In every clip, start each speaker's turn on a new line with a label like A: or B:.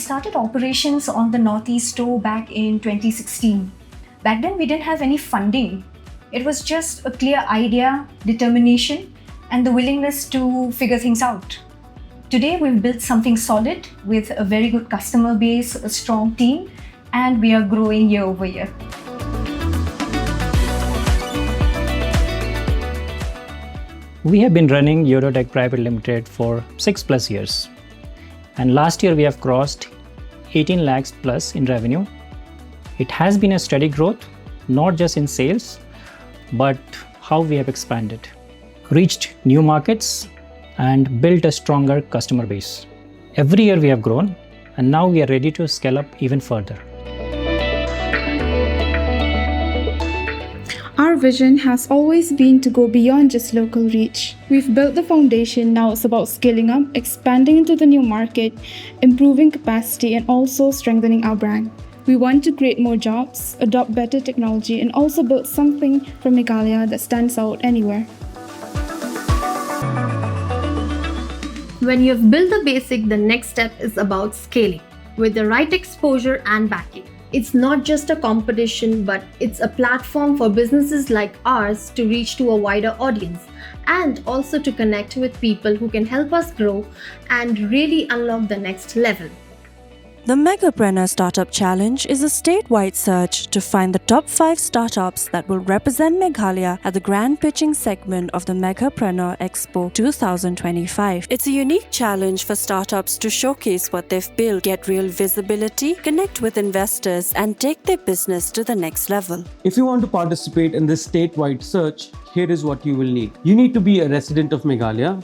A: started operations on the Northeast store back in 2016. Back then, we didn't have any funding. It was just a clear idea, determination, and the willingness to figure things out. Today, we've built something solid with a very good customer base, a strong team, and we are growing year over year.
B: We have been running Eurotech Private Limited for 6+ years. And last year we have crossed 18 lakhs plus in revenue. It has been a steady growth, not just in sales, but how we have expanded, reached new markets, and built a stronger customer base. Every year we have grown, and now we are ready to scale up even further.
C: Our vision has always been to go beyond just local reach. We've built the foundation, now it's about scaling up, expanding into the new market, improving capacity, and also strengthening our brand. We want to create more jobs, adopt better technology, and also build something from Meghalaya that stands out anywhere.
D: When you've built the basic, the next step is about scaling with the right exposure and backing. It's not just a competition, but it's a platform for businesses like ours to reach to a wider audience and also to connect with people who can help us grow and really unlock the next level.
E: The Megapreneur Startup Challenge is a statewide search to find the top 5 startups that will represent Meghalaya at the grand pitching segment of the Megapreneur Expo 2025. It's a unique challenge for startups to showcase what they've built, get real visibility, connect with investors, and take their business to the next level.
F: If you want to participate in this statewide search, here is what you will need. You need to be a resident of Meghalaya.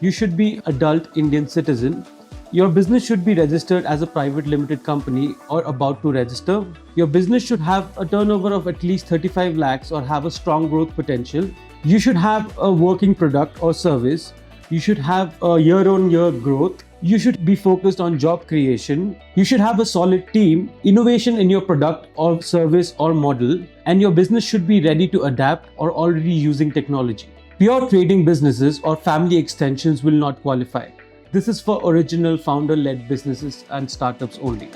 F: You should be adult Indian citizen. Your business should be registered as a private limited company or about to register. Your business should have a turnover of at least 35 lakhs or have a strong growth potential. You should have a working product or service. You should have a year-on-year growth. You should be focused on job creation. You should have a solid team, innovation in your product or service or model, and your business should be ready to adapt or already using technology. Pure trading businesses or family extensions will not qualify. This is for original founder-led businesses and startups only.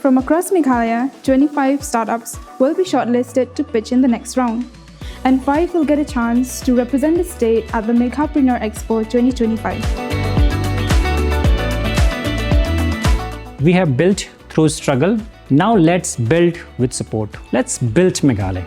C: From across Meghalaya, 25 startups will be shortlisted to pitch in the next round, and 5 will get a chance to represent the state at the Megapreneur Expo 2025.
B: We have built through struggle. Now let's build with support. Let's build Meghalaya.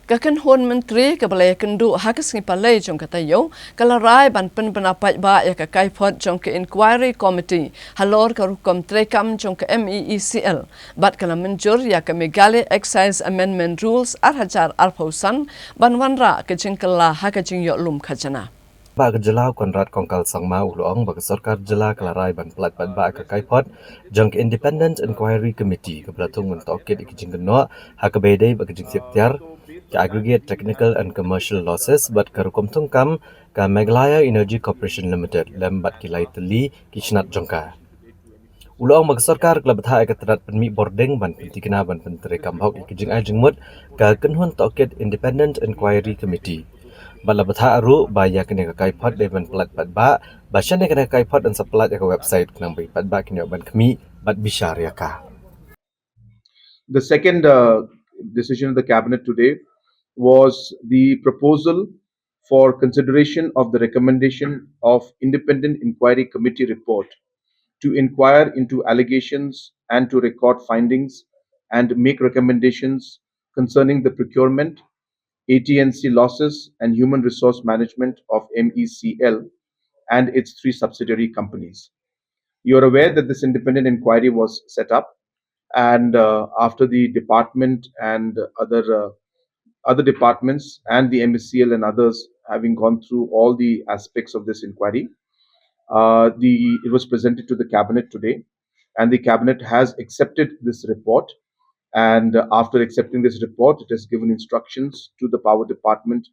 G: Kakan hon menteri kebelai kendu hakas ni Pyllait Jingtohkit kalarai ban Pyllait Paidbah ya ka Kaiphod Jingtohkit inquiry committee halor ka rukom trekam jong ka MEECL bat kala mynjur ya ka Meghalaya excise amendment rules hajar arpausan ban wanra ka jingkala haka jingyo lum khajana.
H: Bag jela konrad kongkal sangma uloong bag Sorkar jela kalarai ban Pyllait Paidbah ka Kaiphod Jingtohkit independent inquiry committee ka belatung Jingtohkit ikijingno hakabedai bag jingtiar ke aggregate technical and commercial losses but karukom tungkam ka Meghalaya Energy Corporation Limited lembat kilai teli kishnat jongka. Ulang mag Sorkar klabtha ekatrat penmi boarding ban pentikina ban pentere kamhok ikijing ajingmut ka kenhun Jingtohkit independent inquiry committee. Balabtha aru baya kene ka Kaiphod ban Pyllait Paidbah bashan kene Kaiphod dan saplat ka website nang Pyllait Paidbah kene ban kami bat bishar ka.
I: The second decision of the cabinet today was the proposal for consideration of the recommendation of independent inquiry committee report to inquire into allegations and to record findings and make recommendations concerning the procurement, AT&C losses and human resource management of MEECL and its 3 subsidiary companies. You are aware that this independent inquiry was set up, and after the department and other departments and the MEECL and others having gone through all the aspects of this inquiry, it was presented to the cabinet today, and the cabinet has accepted this report. And after accepting this report, it has given instructions to the power department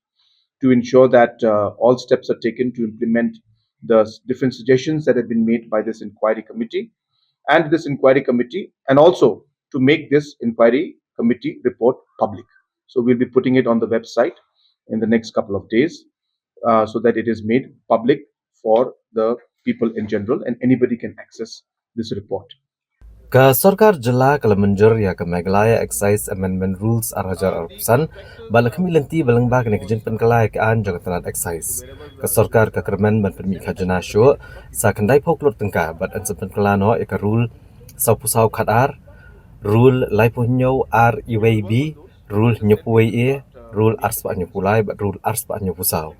I: to ensure that all steps are taken to implement the different suggestions that have been made by this inquiry committee and also to make this inquiry committee report public. So we'll be putting it on the website in the next couple of days so that it is made public for the people in general and anybody can access this report.
H: Ke Sorkar jela ke menjur ya ke Meghalaya Excise Amendment Rules arhajar arpusan bala kami lenti balang ba kene kejin penkelai ke an jang tanat excise. Ke Sorkar ke kermen ban permi khajana syo sa kendai poklot tengka bat an sepen kelano ya ke rule sau pusau khatar rule lai punyo ar iwb rule nyupuai e rule arspa nyupulai bat rule arspa nyupusau.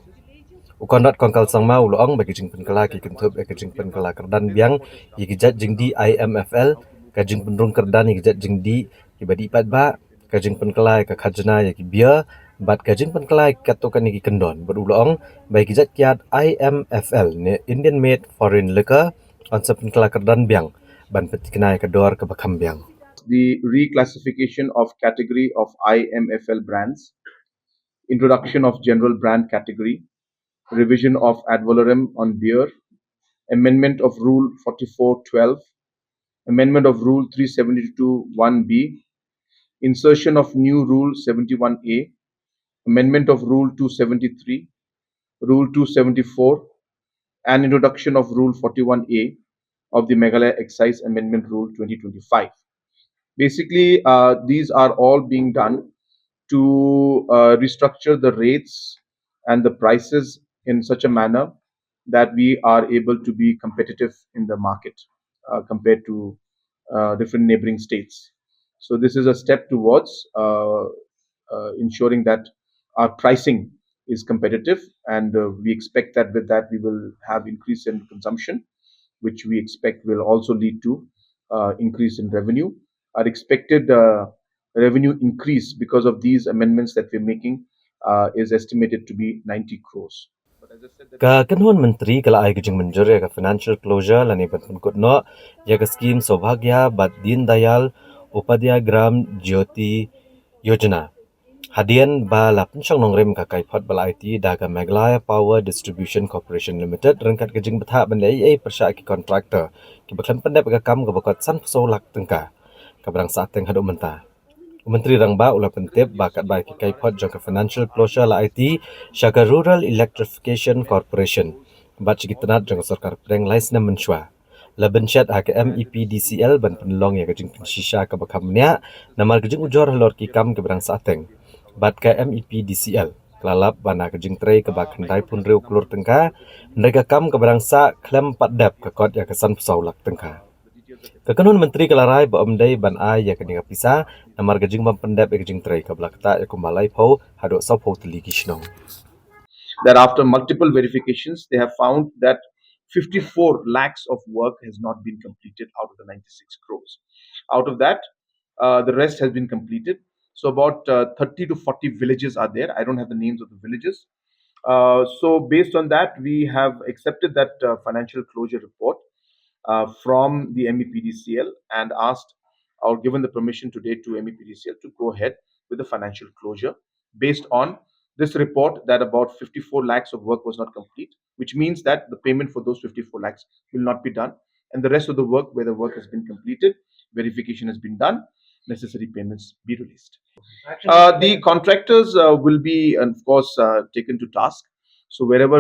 H: Ukondat kongkal sangma uloong bagi jing penkala ki kentup ke jing penkala kerdan biang yigijat jing di IMFL ka jing penrung kerdan yigijat jing di ibadi Paidbah ka jing penkala ka khajna yagi bia bat ka jing penkala katokan yagi kendon beruloong bagi jat kiat IMFL ne Indian Made Foreign Liquor on penkala kerdan biang ban petikenai ka dor ke bakam biang.
I: The reclassification of category of IMFL brands, introduction of general brand category, revision of ad valorem on beer, amendment of Rule 4412, amendment of Rule 372(1)B, insertion of new Rule 71A, amendment of Rule 273, Rule 274, and introduction of Rule 41A of the Meghalaya Excise Amendment Rule 2025. Basically, these are all being done to restructure the rates and the prices in such a manner that we are able to be competitive in the market compared to different neighboring states. So this is a step towards ensuring that our pricing is competitive, and we expect that with that we will have increase in consumption, which we expect will also lead to increase in revenue. Our expected revenue increase because of these amendments that we're making is estimated to be 90 crores.
H: Ka kanhuan menteri kala ai kejing menjur ya ka financial closure lani ban pengkut no ya ka scheme Saubhagya bat Deen Dayal Upadhyaya Gram Jyoti Yojana. Hadian ba la pensyang nongrem ka Kaiphod bala IT da ka Meghalaya Power Distribution Corporation Limited rengkat kejing betha ban ai persya ki kontraktor ki baklan pandai ka kam ka bakot san so lak tengka ka barang saat teng hadu mentah. Menteri Rangba ulah pentip bakat baik Kaiphod jangka financial closure la IT syaka Rural Electrification Corporation bat cigi tenat jangka Sorkar preng laisna mensyua. Laban syat hak MEPDCL ban penlong ya kejing pensisya ke bakamnya namar kejing ujor halor kikam ke berang sateng. Bat ke MEPDCL kelalap bana kejing tray ke bak hendai pun riu kelur tengka mereka kam ke berang sa klem patdap ke kot ya kesan pesaulak tengka. Kekanun Menteri Kelarai Baomdai ban ai ya keninga pisa namar gajing mampendap ya gajing tray kabla kata ya kumalai pau hadok sau pau teligi shnong.
I: That after multiple verifications, they have found that 54 lakhs of work has not been completed out of the 96 crores. Out of that, the rest has been completed. So about 30 to 40 villages are there. I don't have the names of the villages. So based on that, we have accepted that financial closure report from the MEPDCL and asked or given the permission today to MEPDCL to go ahead with the financial closure based on this report that about 54 lakhs of work was not complete, which means that the payment for those 54 lakhs will not be done. And the rest of the work, where the work has been completed, verification has been done, necessary payments be released. The contractors will be, of course, taken to task. So wherever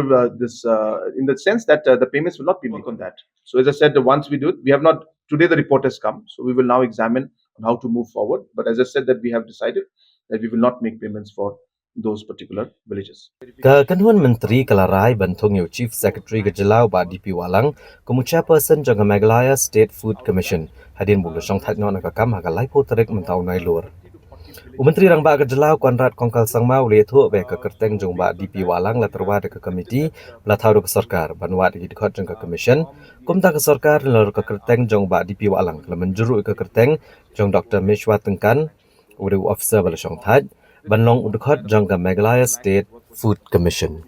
I: in the sense that the payments will not be made on that. So as I said, once we do it, we have not, today the report has come. So we will now examine on how to move forward. But as I said, that we have decided that we will not make payments for those particular villages.
H: Kekanhuan Menteri Kelarai Bantung Yo Chief Secretary Gejelau ba DP Walang kumu chairperson jangka Meghalaya State Food Commission hadin bulu syong thatno nakakam hakalai po terik mentau nai lur. Menteri Rangba Gejelau Konrad Kongkal Sangmau liatu be ke kerteng jong ba DP Walang la terwa de ke komiti la tau ke Sorkar banwa de dikot jangka commission kumta ke Sorkar lor ke kerteng jong ba DP Walang la menjuru ke kerteng jong Dr. Mishwa Tengkan udu officer bala syong that banlong udkot jangka Meghalaya State Food Commission.